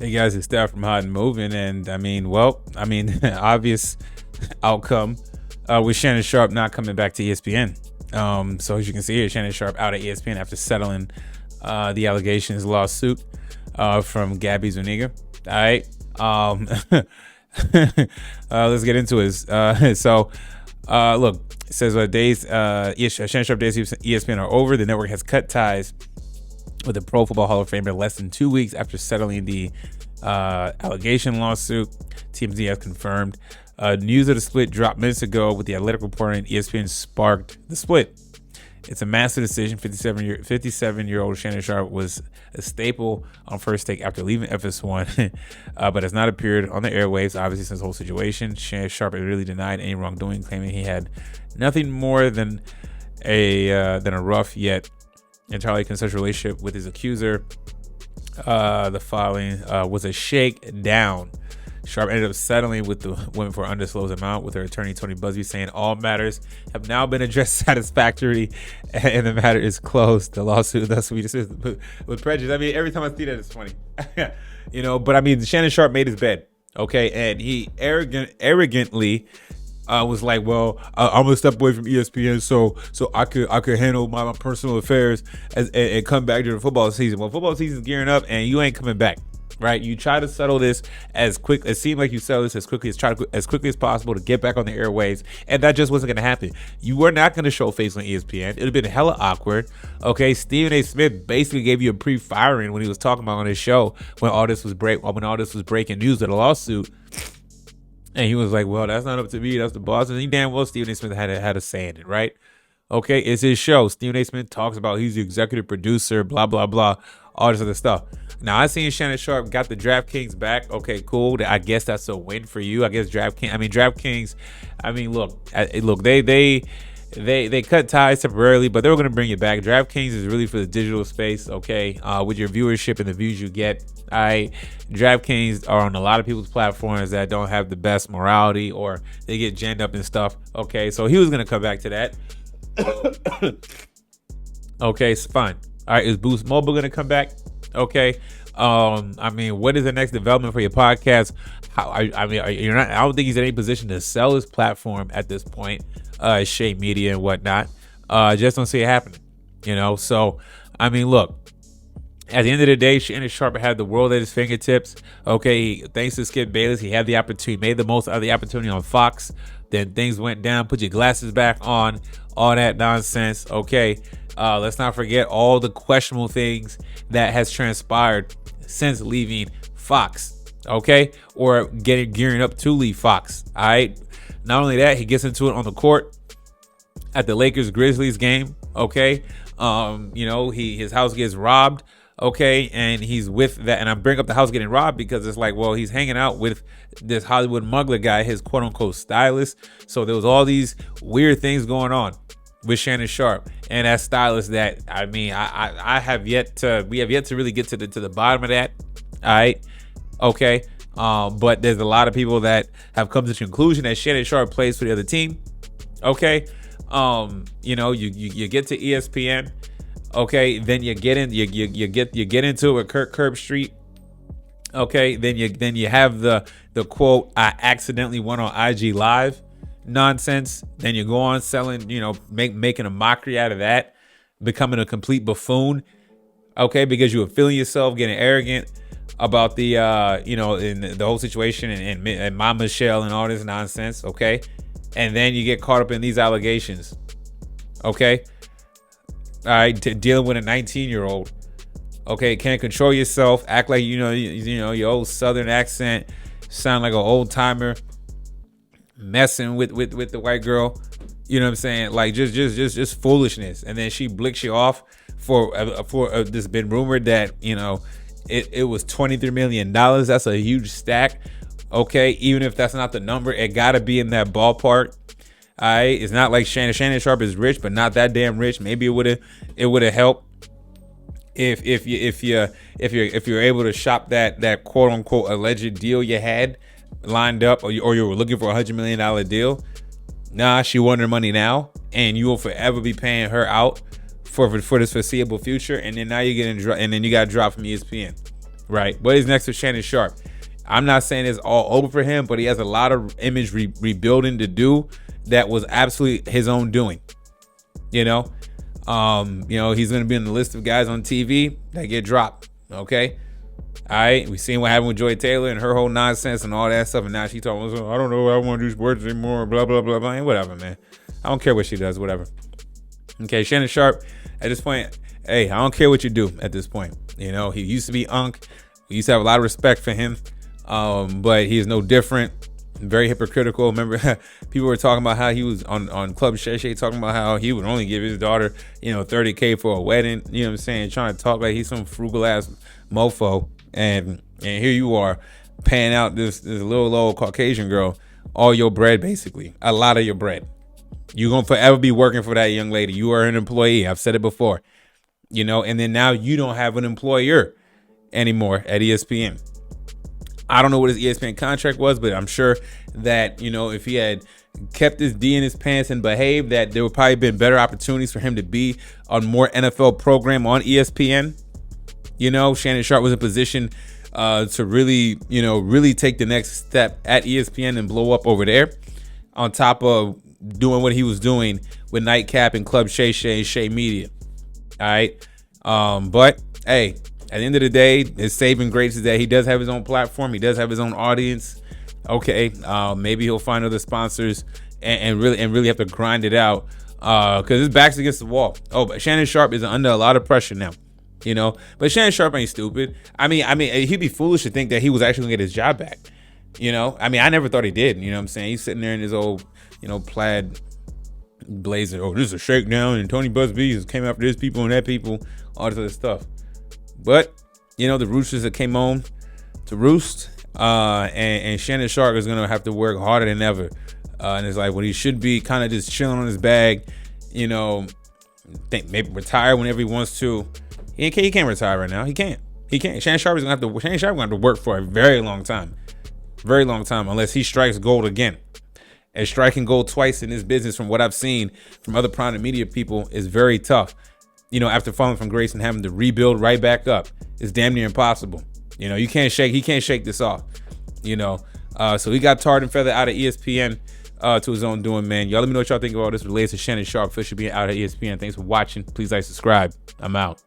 Hey guys, it's Steph from Hot and Moving, and obvious outcome with Shannon Sharpe not coming back to ESPN. So as you can see here, Shannon Sharpe out at ESPN after settling the allegations lawsuit from Gabby Zuniga. All right, let's get into it. Look, it says Shannon Sharpe days ESPN are over. The network has cut ties with the Pro Football Hall of Famer less than 2 weeks after settling the allegation lawsuit. TMZ has confirmed. News of the split dropped minutes ago with the Athletic reporting ESPN sparked the split. It's a massive decision. 57-year-old Shannon Sharpe was a staple on First Take after leaving FS1, but has not appeared on the airwaves, obviously, since the whole situation. Shannon Sharpe really denied any wrongdoing, claiming he had nothing more than a rough yet entirely consensual relationship with his accuser. The filing was a shakedown. Sharpe ended up settling with the women for an undisclosed amount, with her attorney Tony Busby saying all matters have now been addressed satisfactorily and the matter is closed. The lawsuit thus we dismissed with prejudice. I mean, every time I see that, it's funny. But I mean, Shannon Sharpe made his bed, okay, and he arrogantly was like, well, I'm gonna step away from ESPN so I could handle my personal affairs and come back during football season. Well, football season's gearing up and you ain't coming back, right? You try to settle this as quick. It seemed like you settled this as quickly as possible to get back on the airwaves, and that just wasn't gonna happen. You were not gonna show face on ESPN. It'd have been hella awkward. Okay, Stephen A. Smith basically gave you a pre-firing when he was talking about on his show when all this was breaking news of the lawsuit. And he was like, well, that's not up to me. That's the boss. And he damn well Stephen A. Smith had a say in it, right? Okay, it's his show. Stephen A. Smith talks about he's the executive producer, blah, blah, blah, all this other stuff. Now, I seen Shannon Sharpe got the DraftKings back. Okay, cool. I guess that's a win for you. I guess DraftKings, look, they cut ties temporarily, but they were going to bring it back. DraftKings is really for the digital space, okay? With your viewership and the views you get. DraftKings are on a lot of people's platforms that don't have the best morality, or they get jammed up and stuff, okay? So he was going to come back to that. Okay, it's fine. All right, is Boost Mobile going to come back? Okay. What is the next development for your podcast? You're not. I don't think he's in any position to sell his platform at this point. Shea Media and whatnot. Just don't see it happening. So look. At the end of the day, Shannon Sharpe had the world at his fingertips. Okay, thanks to Skip Bayless, he had the opportunity, made the most out of the opportunity on Fox. Then things went down. Put your glasses back on. All that nonsense. Okay, let's not forget all the questionable things that has transpired since leaving Fox. Okay, or gearing up to leave Fox. All right. Not only that, he gets into it on the court at the Lakers Grizzlies game. Okay, his house gets robbed. Okay, and he's with that, and I bring up the house getting robbed because it's like, well, he's hanging out with this Hollywood Mugler guy, his quote unquote stylist. So there was all these weird things going on with Shannon Sharpe and that stylist that we have yet to really get to the bottom of that. All right, okay, but there's a lot of people that have come to the conclusion that Shannon Sharpe plays for the other team. Okay, you get to ESPN. Okay, then you get into it with Kirk Herbstreit. Okay, then you have the quote, I accidentally went on IG Live nonsense. Then you go on selling, making a mockery out of that, becoming a complete buffoon. Okay, because you were feeling yourself, getting arrogant about the in the whole situation and my Michelle and all this nonsense. Okay, and then you get caught up in these allegations. Okay. All right, dealing with a 19-year-old. Okay, can't control yourself. Act like your old Southern accent. Sound like an old timer. Messing with the white girl. You know what I'm saying? Like just foolishness. And then she blicks you off for this been rumored that it was $23 million. That's a huge stack. Okay, even if that's not the number, it gotta be in that ballpark. All right, it's not like Shannon Sharpe is rich, but not that damn rich. Maybe it would have helped if you're able to shop that quote unquote alleged deal you had lined up, or you were looking for $100 million deal. Nah, she wanted her money now, and you will forever be paying her out for this foreseeable future. And then now you're getting and then you got dropped from ESPN. right? What is next for Shannon Sharpe? I'm not saying it's all over for him, but he has a lot of image rebuilding to do that was absolutely his own doing. He's going to be on the list of guys on TV that get dropped. Okay. All right. We seen what happened with Joy Taylor and her whole nonsense and all that stuff. And now she talking, I don't know, I don't want to do sports anymore, blah, blah, blah, blah. And whatever, man. I don't care what she does, whatever. Okay. Shannon Sharpe, at this point, hey, I don't care what you do at this point. He used to be Unc. We used to have a lot of respect for him. But he is no different. Very hypocritical. Remember, people were talking about how he was on Club Shay Shay talking about how he would only give his daughter, $30K for a wedding. You know what I'm saying? Trying to talk like he's some frugal ass mofo. And here you are paying out this little old Caucasian girl all your bread, basically. A lot of your bread. You're going to forever be working for that young lady. You are an employee. I've said it before. And then now you don't have an employer anymore at ESPN. I don't know what his ESPN contract was, but I'm sure that, if he had kept his D in his pants and behaved, that there would probably been better opportunities for him to be on more NFL program on ESPN. Shannon Sharpe was in position to really take the next step at ESPN and blow up over there, on top of doing what he was doing with Nightcap and Club Shay Shay and Shay Media. All right. But hey, at the end of the day, his saving grace is that he does have his own platform. He does have his own audience. Okay, maybe he'll find other sponsors and really have to grind it out because his back's against the wall. Oh, but Shannon Sharpe is under a lot of pressure now, But Shannon Sharpe ain't stupid. I mean, he'd be foolish to think that he was actually gonna get his job back. I never thought he did. You know what I'm saying? He's sitting there in his old, plaid blazer. Oh, this is a shakedown, and Tony Busby came after this people and that people, all this other stuff. But, the roosters that came home to roost, and Shannon Sharpe is going to have to work harder than ever in his life when he should be kind of just chilling on his bag, think maybe retire whenever he wants to. He can't retire right now. He can't. Shannon Sharpe is going to have to work for a very long time. Very long time, unless he strikes gold again. And striking gold twice in this business, from what I've seen from other prominent media people, is very tough. After falling from grace and having to rebuild right back up, it's damn near impossible. He can't shake this off. So he got tarred and feathered out of ESPN to his own doing, man. Y'all let me know what y'all think about all this related to Shannon Sharpe officially being out of ESPN. Thanks for watching. Please like, subscribe. I'm out.